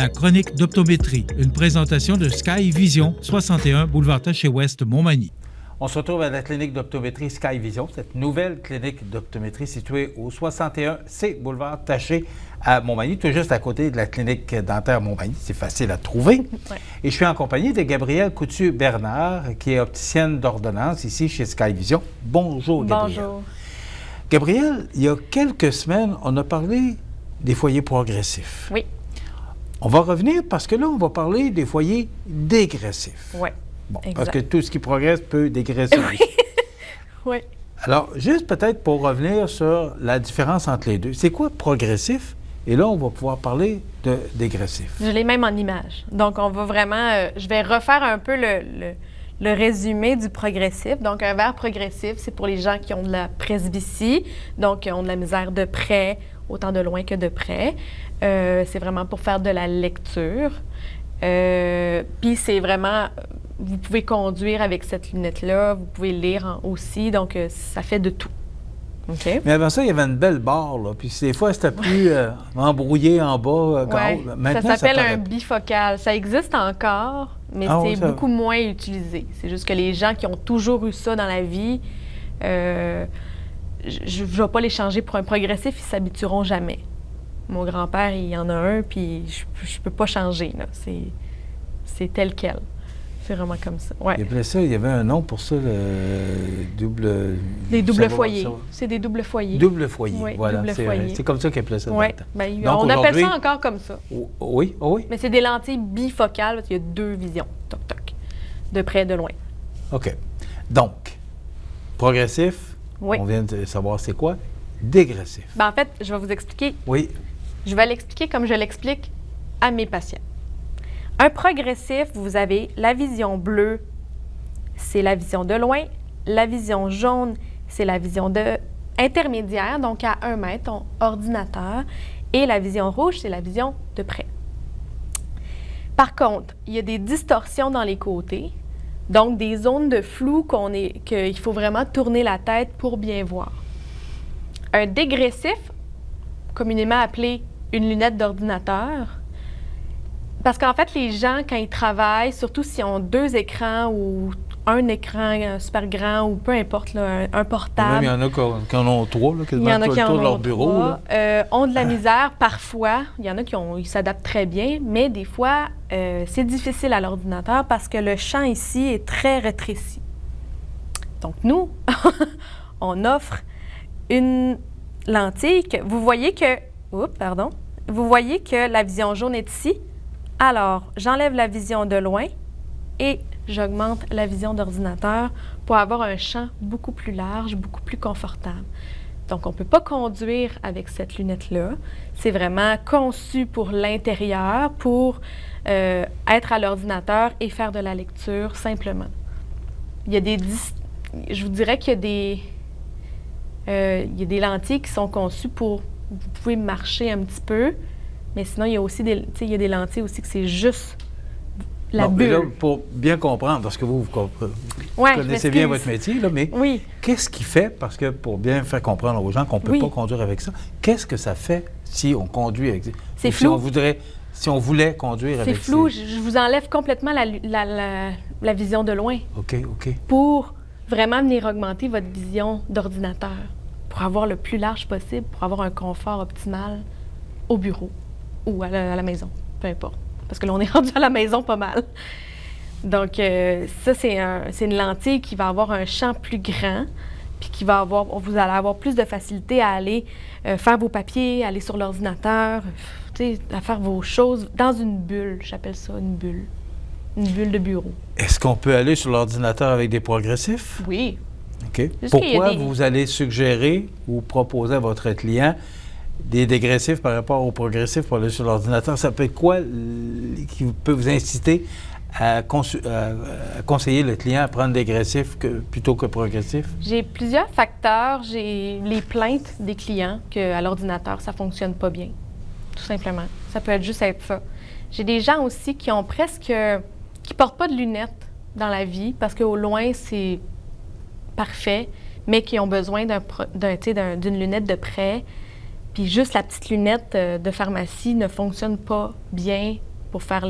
la chronique d'optométrie, une présentation de Sky Vision, 61 boulevard Taché-Ouest, Montmagny. On se retrouve à la clinique d'optométrie Sky Vision, cette nouvelle clinique d'optométrie située au 61C boulevard Taché à Montmagny, tout juste à côté de la clinique dentaire Montmagny. C'est facile à trouver. Ouais. Et je suis en compagnie de Gabrielle Coutu-Bernard, qui est opticienne d'ordonnance ici chez Sky Vision. Bonjour, Gabrielle. Bonjour. Gabrielle, il y a quelques semaines, on a parlé des foyers progressifs. Oui. On va revenir parce que là, on va parler des foyers dégressifs. Oui. Bon, Exact. parce que tout ce qui progresse peut dégraisser. Oui. Oui. Alors, juste peut-être pour revenir sur la différence entre les deux. C'est quoi progressif? Et là, on va pouvoir parler de dégressif. Je l'ai même en image. Donc, on va vraiment... je vais refaire un peu le résumé du progressif. Donc, un verre progressif, c'est pour les gens qui ont de la presbytie, donc qui ont de la misère de près, autant de loin que de près. C'est vraiment pour faire de la lecture. Puis, c'est vraiment... Vous pouvez conduire avec cette lunette-là, vous pouvez lire aussi, donc ça fait de tout. OK? Mais avant ça, il y avait une belle barre, là. Puis des fois, c'était plus embrouillé en bas. Ouais, Maintenant, ça s'appelle paraît un bifocal. Ça existe encore, mais c'est beaucoup moins utilisé. C'est juste que les gens qui ont toujours eu ça dans la vie, je ne vais pas les changer pour un progressif, ils ne s'habitueront jamais. Mon grand-père, il y en a un, puis je ne peux pas changer. C'est tel quel. C'est vraiment comme ça. Ouais. Il appelait ça, il y avait un nom pour ça, le double... Des doubles foyers. C'est des doubles foyers. Double foyer, oui, voilà. Double foyer. C'est comme ça qu'il appelait ça. Oui, on appelle ça encore comme ça. Oui, oui. Mais c'est des lentilles bifocales, parce qu'il y a deux visions, toc, toc, de près, de loin. OK. Donc, progressif, oui. On vient de savoir c'est quoi. Dégressif. En fait, je vais vous expliquer. Oui. Je vais l'expliquer comme je l'explique à mes patients. Un progressif, vous avez la vision bleue, c'est la vision de loin. La vision jaune, c'est la vision intermédiaire, donc à 1 mètre, ton ordinateur. Et la vision rouge, c'est la vision de près. Par contre, il y a des distorsions dans les côtés, donc des zones de flou qu'il faut vraiment tourner la tête pour bien voir. Un dégressif, communément appelé une lunette d'ordinateur, parce qu'en fait, les gens, quand ils travaillent, surtout s'ils ont 2 écrans ou un écran super grand ou peu importe, là, un portable. Même, il y en a qui en ont 3, là, quasiment tout le tour de leur bureau. Ont de la misère parfois. Il y en a ils s'adaptent très bien, mais des fois, c'est difficile à l'ordinateur parce que le champ ici est très rétréci. Donc, nous, on offre une lentille que vous voyez que... Vous voyez que la vision jaune est ici. Alors, j'enlève la vision de loin et j'augmente la vision d'ordinateur pour avoir un champ beaucoup plus large, beaucoup plus confortable. Donc, on ne peut pas conduire avec cette lunette-là. C'est vraiment conçu pour l'intérieur, pour être à l'ordinateur et faire de la lecture simplement. Il y a je vous dirais qu'il y a des lentilles qui sont conçues pour... Vous pouvez marcher un petit peu, mais sinon, il y a aussi des lentilles aussi que c'est juste la bulle. Là, pour bien comprendre, parce que vous connaissez bien votre métier, là, mais oui. Qu'est-ce qui fait, parce que pour bien faire comprendre aux gens qu'on ne peut pas conduire avec ça, qu'est-ce que ça fait si on conduit avec ça? C'est flou. Si on voulait conduire avec ça? C'est flou. Je vous enlève complètement la vision de loin. OK. Pour vraiment venir augmenter votre vision d'ordinateur, pour avoir le plus large possible, pour avoir un confort optimal au bureau ou à la maison, peu importe. Parce que là, on est rendu à la maison pas mal. Donc, ça, c'est une lentille qui va avoir un champ plus grand, puis vous allez avoir plus de facilité à aller faire vos papiers, aller sur l'ordinateur, à faire vos choses dans une bulle. J'appelle ça une bulle de bureau. Est-ce qu'on peut aller sur l'ordinateur avec des progressifs? Oui. OK. Pourquoi vous allez suggérer ou proposer à votre client des dégressifs par rapport aux progressifs pour aller sur l'ordinateur? Ça peut être quoi qui peut vous inciter à conseiller le client à prendre dégressif plutôt que progressif? J'ai plusieurs facteurs. J'ai les plaintes des clients qu'à l'ordinateur, ça ne fonctionne pas bien, tout simplement. Ça peut juste être ça. J'ai des gens aussi qui ont qui portent pas de lunettes dans la vie parce qu'au loin, c'est parfait, mais qui ont besoin d'une lunette de près. Puis juste la petite lunette de pharmacie ne fonctionne pas bien pour faire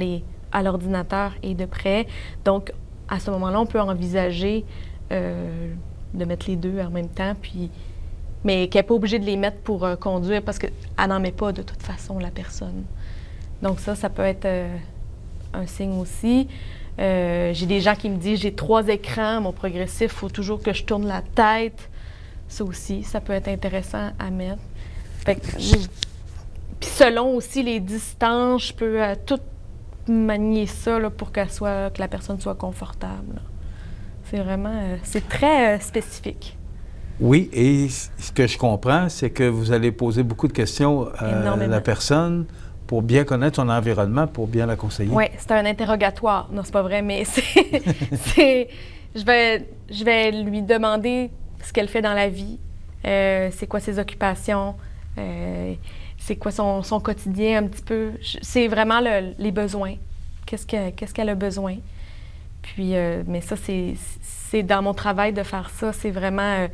à l'ordinateur et de près. Donc, à ce moment-là, on peut envisager de mettre les deux en même temps, mais qu'elle n'est pas obligée de les mettre pour conduire parce qu'elle n'en met pas de toute façon, la personne. Donc ça peut être un signe aussi. J'ai des gens qui me disent, j'ai 3 écrans, mon progressif, il faut toujours que je tourne la tête. Ça aussi, ça peut être intéressant à mettre. Fait que, puis selon aussi les distances, je peux tout manier ça là, pour que la personne soit confortable. C'est vraiment, c'est très spécifique. Oui, et ce que je comprends, c'est que vous allez poser beaucoup de questions à la personne pour bien connaître son environnement, pour bien la conseiller. Oui, c'est un interrogatoire. Non, c'est pas vrai, mais je vais lui demander ce qu'elle fait dans la vie, c'est quoi ses occupations, c'est quoi son quotidien un petit peu. C'est vraiment les besoins. Qu'est-ce qu'elle a besoin. Puis, mais ça, c'est dans mon travail de faire ça. C'est vraiment...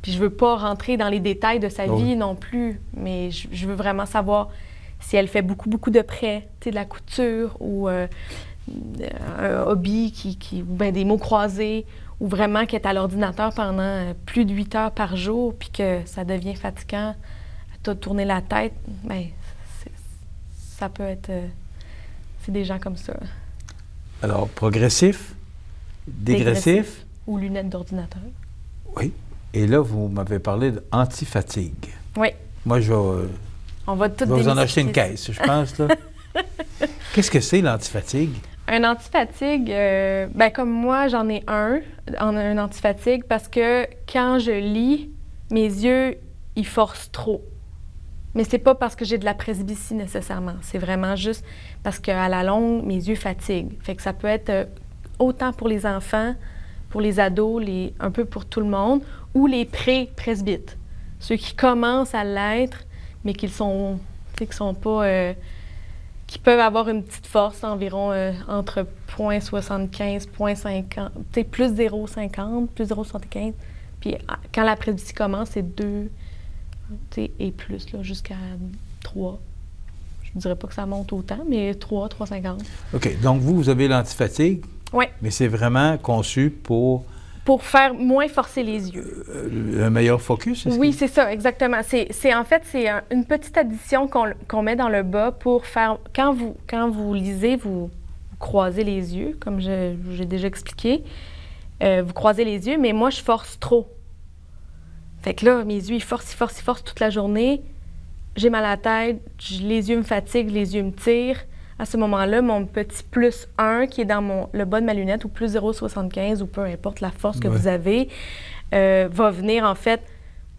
puis je veux pas rentrer dans les détails de sa vie non plus, mais je veux vraiment savoir si elle fait beaucoup, beaucoup de prêts, tu sais, de la couture ou un hobby ou bien des mots croisés, ou vraiment qu'elle est à l'ordinateur pendant plus de 8 heures par jour, puis que ça devient fatigant, à tourner la tête, bien, ça peut être... c'est des gens comme ça. Alors, progressif, dégressif. Ou lunettes d'ordinateur. Oui. Et là, vous m'avez parlé d'anti-fatigue. Oui. Moi, je vais... On va tout vous en acheter une caisse, je pense, là. Qu'est-ce que c'est, l'antifatigue? Un antifatigue, bien, comme moi, j'en ai un antifatigue parce que quand je lis, mes yeux, ils forcent trop. Mais c'est pas parce que j'ai de la presbytie nécessairement. C'est vraiment juste parce qu'à la longue, mes yeux fatiguent. Fait que ça peut être autant pour les enfants, pour les ados, un peu pour tout le monde, ou les pré-presbytes. Ceux qui commencent à l'être, mais qui sont pas... qui peuvent avoir une petite force environ entre 0,75, 0,50, plus 0,50, plus 0,75. Puis quand la presbytie commence, c'est 2 et plus, là, jusqu'à 3. Je ne dirais pas que ça monte autant, mais 3, 3,50. OK. Donc, vous avez l'antifatigue. Oui. Mais c'est vraiment conçu pour... Pour faire moins forcer les yeux. Un meilleur focus, est-ce Oui, c'est ça, exactement. En fait, c'est une petite addition qu'on met dans le bas pour faire... Quand vous lisez, vous croisez les yeux, comme j'ai déjà expliqué. Vous croisez les yeux, mais moi, je force trop. Fait que là, mes yeux, ils forcent toute la journée. J'ai mal à la tête, les yeux me fatiguent, les yeux me tirent. À ce moment-là, mon petit plus 1 qui est dans le bas de ma lunette, ou plus 0,75, ou peu importe la force que vous avez, va venir, en fait,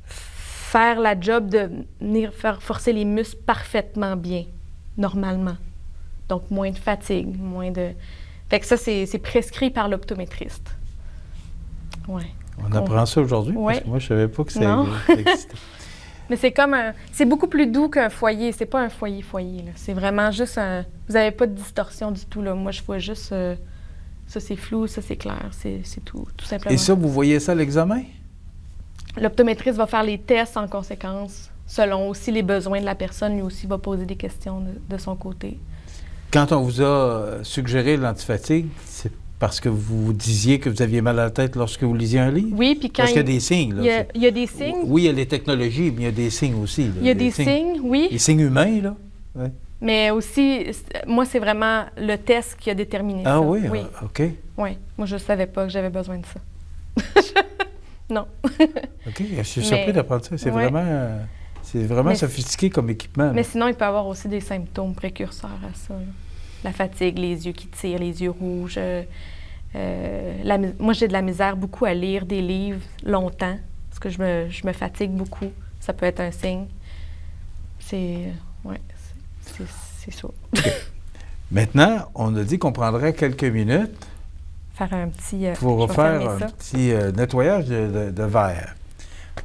faire la job de venir faire forcer les muscles parfaitement bien, normalement. Donc, moins de fatigue, moins de... Fait que ça, c'est prescrit par l'optométriste. Oui. On apprend ça aujourd'hui? Ouais. Parce que moi, je ne savais pas que ça existait. Mais c'est comme c'est beaucoup plus doux qu'un foyer. C'est pas un foyer-foyer, là. C'est vraiment juste vous n'avez pas de distorsion du tout, là. Moi, je vois juste... ça, c'est flou, ça, c'est clair. C'est tout simplement. Et ça, vous voyez ça à l'examen? L'optométriste va faire les tests en conséquence, selon aussi les besoins de la personne. Lui aussi va poser des questions de son côté. Quand on vous a suggéré l'antifatigue, c'est parce que vous disiez que vous aviez mal à la tête lorsque vous lisiez un livre? Oui, puis quand... Parce qu'il y a des signes, là. Il y a des signes. Oui, il y a les technologies, mais il y a des signes aussi. Là. Il y a des signes, oui. Les signes humains, là. Ouais. Mais aussi, moi, c'est vraiment le test qui a déterminé ça. Ah oui? OK. Oui. Moi, je ne savais pas que j'avais besoin de ça. Non. OK. Je suis surpris d'apprendre ça. C'est vraiment sophistiqué comme équipement. Mais sinon, il peut y avoir aussi des symptômes précurseurs à ça, là. La fatigue, les yeux qui tirent, les yeux rouges. Moi, j'ai de la misère beaucoup à lire des livres longtemps parce que je me fatigue beaucoup. Ça peut être un signe. C'est ça. Okay. Maintenant, on a dit qu'on prendrait quelques minutes faire un petit... pour faire un petit nettoyage de verre.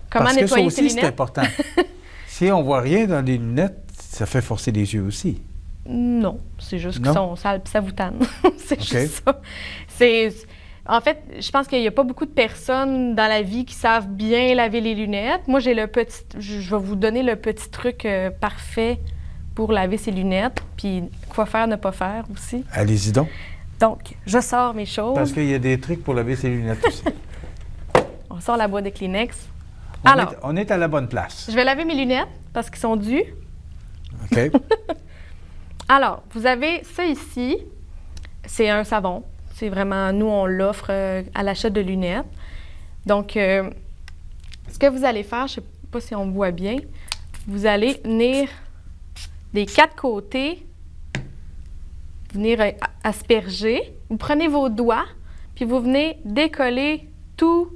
Comment parce nettoyer que ça aussi, ses lunettes? C'est important. Si on ne voit rien dans les lunettes, ça fait forcer les yeux aussi. Non, c'est juste qu'ils sont sales puis ça vous tanne. C'est juste ça. En fait, je pense qu'il n'y a pas beaucoup de personnes dans la vie qui savent bien laver les lunettes. Moi, j'ai je vais vous donner le petit truc parfait pour laver ses lunettes, puis quoi faire, ne pas faire aussi. Allez-y donc. Donc, je sors mes choses. Parce qu'il y a des trucs pour laver ses lunettes aussi. On sort la boîte de Kleenex. On est à la bonne place. Je vais laver mes lunettes parce qu'ils sont dus. OK. Alors, vous avez ça ici. C'est un savon. C'est vraiment, nous, on l'offre à l'achat de lunettes. Donc, ce que vous allez faire, je ne sais pas si on voit bien, vous allez venir des 4 côtés, venir asperger. Vous prenez vos doigts, puis vous venez décoller tout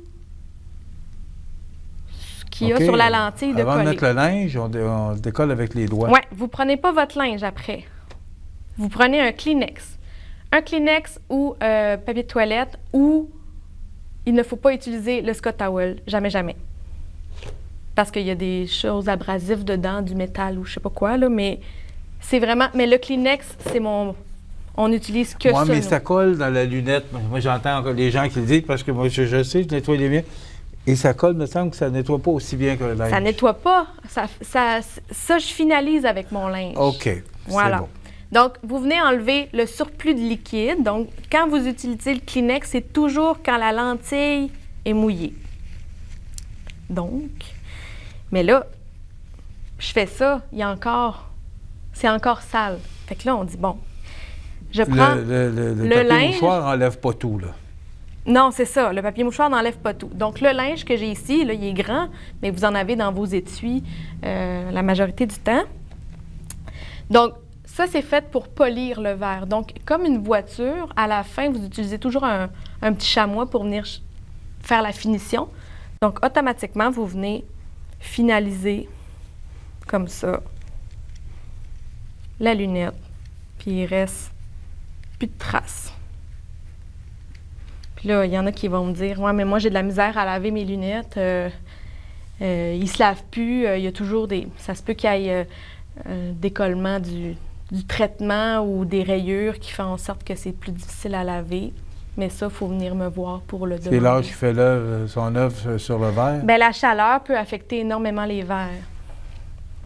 ce qu'il y a sur la lentille de coller. Avant de mettre le linge, on décolle avec les doigts. Oui, vous ne prenez pas votre linge après. Vous prenez un Kleenex. Un Kleenex ou papier de toilette, ou il ne faut pas utiliser le Scott Towel. Jamais, jamais. Parce qu'il y a des choses abrasives dedans, du métal ou je sais pas quoi, là, mais c'est vraiment... Mais le Kleenex, c'est mon... On n'utilise que ça. Oui, mais ça colle dans la lunette. Moi, j'entends encore les gens qui le disent, parce que moi, je sais, je nettoie les miens. Et ça colle, me semble que ça ne nettoie pas aussi bien que le linge. Ça nettoie pas. Ça, je finalise avec mon linge. OK. Voilà. C'est bon. Donc, vous venez enlever le surplus de liquide. Donc, quand vous utilisez le Kleenex, c'est toujours quand la lentille est mouillée. Donc, mais là, je fais ça, c'est encore sale. Fait que là, on dit, bon, je prends le papier linge. Mouchoir n'enlève pas tout, là. Non, c'est ça. Le papier mouchoir n'enlève pas tout. Donc, le linge que j'ai ici, là, il est grand, mais vous en avez dans vos étuis la majorité du temps. Donc, ça, c'est fait pour polir le verre. Donc, comme une voiture, à la fin, vous utilisez toujours un petit chamois pour venir faire la finition. Donc, automatiquement, vous venez finaliser comme ça la lunette. Puis, il reste plus de traces. Puis là, il y en a qui vont me dire « Ouais, mais moi, j'ai de la misère à laver mes lunettes. Ils ne se lavent plus. Il y a toujours des... Ça se peut qu'il y ait un décollement du traitement ou des rayures qui font en sorte que c'est plus difficile à laver. Mais ça, il faut venir me voir pour le demander. C'est l'âge qui fait son œuvre sur le verre? Bien, la chaleur peut affecter énormément les verres.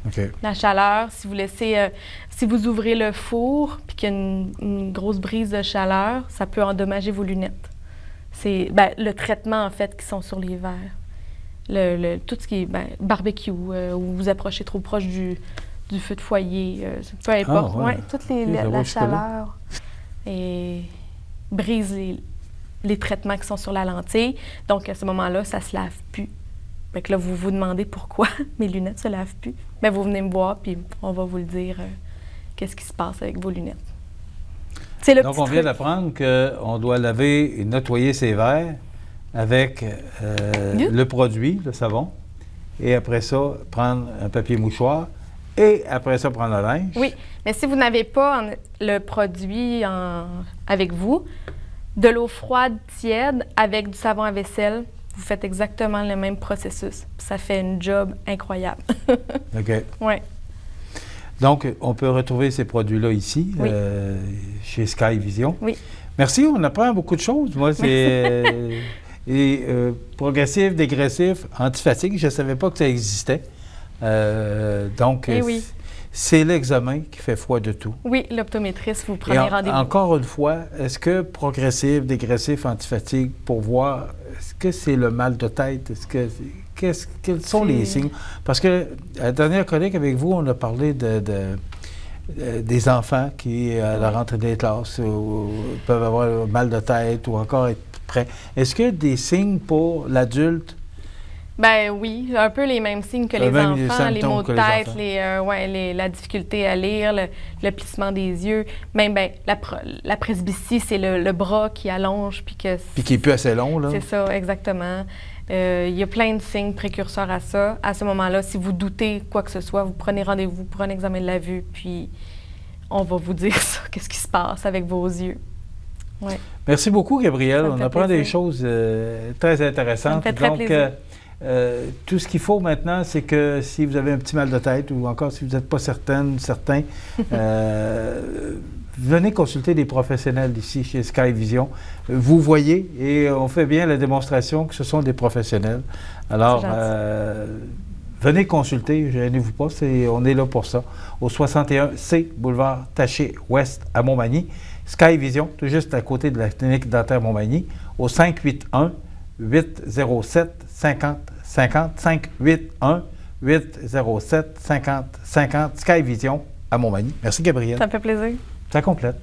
OK. La chaleur, si vous laissez... si vous ouvrez le four puis qu'il y a une grosse brise de chaleur, ça peut endommager vos lunettes. C'est le traitement, en fait, qui sont sur les verres. Tout ce qui est barbecue, où vous approchez trop proche du feu de foyer, peu importe. Ah, ouais. Toute la chaleur et brise les traitements qui sont sur la lentille. Donc, à ce moment-là, ça ne se lave plus. Fait que là, vous vous demandez pourquoi mes lunettes ne se lavent plus. Bien, vous venez me voir, puis on va vous le dire qu'est-ce qui se passe avec vos lunettes. Donc, on vient d'apprendre qu'on doit laver et nettoyer ses verres avec le produit, le savon, et après ça, prendre un papier mouchoir, et après ça, prendre le linge. Oui, mais si vous n'avez pas le produit avec vous, de l'eau froide tiède avec du savon à vaisselle, vous faites exactement le même processus. Ça fait un job incroyable. OK. Oui. Donc, on peut retrouver ces produits-là ici, oui. Chez Sky Vision. Oui. Merci, on apprend beaucoup de choses. Moi, c'est progressif, dégressif, antifatigue. Je ne savais pas que ça existait. Donc, oui. C'est l'examen qui fait foi de tout. Oui, l'optométriste, vous prenez rendez-vous. Encore une fois, est-ce que progressif, dégressif, antifatigue, pour voir, est-ce que c'est le mal de tête? Quels sont les signes? Parce que à la dernière chronique avec vous, on a parlé des enfants qui, à la rentrée des classes, peuvent avoir mal de tête ou encore être prêts. Est-ce qu'il y a des signes pour l'adulte? Ben oui, un peu les mêmes signes que les enfants, les maux de tête, la difficulté à lire, le plissement des yeux. Même la presbytie, c'est le bras qui allonge puis qui est plus assez long, là. C'est ça, exactement. Il y a plein de signes précurseurs à ça. À ce moment-là, si vous doutez quoi que ce soit, vous prenez rendez-vous pour un examen de la vue, puis on va vous dire ça, qu'est-ce qui se passe avec vos yeux. Ouais. Merci beaucoup, Gabrielle. On apprend des choses très intéressantes. Ça me fait très plaisir. Tout ce qu'il faut maintenant, c'est que si vous avez un petit mal de tête ou encore si vous n'êtes pas certain, venez consulter des professionnels ici chez Sky Vision. Vous voyez, et on fait bien la démonstration que ce sont des professionnels. Alors, venez consulter, gênez-vous pas, on est là pour ça. Au 61C, boulevard Taché-Ouest à Montmagny. Sky Vision, tout juste à côté de la clinique dentaire Montmagny, au 581-807-5050. 581-807-5050. Sky Vision à Montmagny. Merci, Gabrielle. Ça me fait plaisir. Ça complète.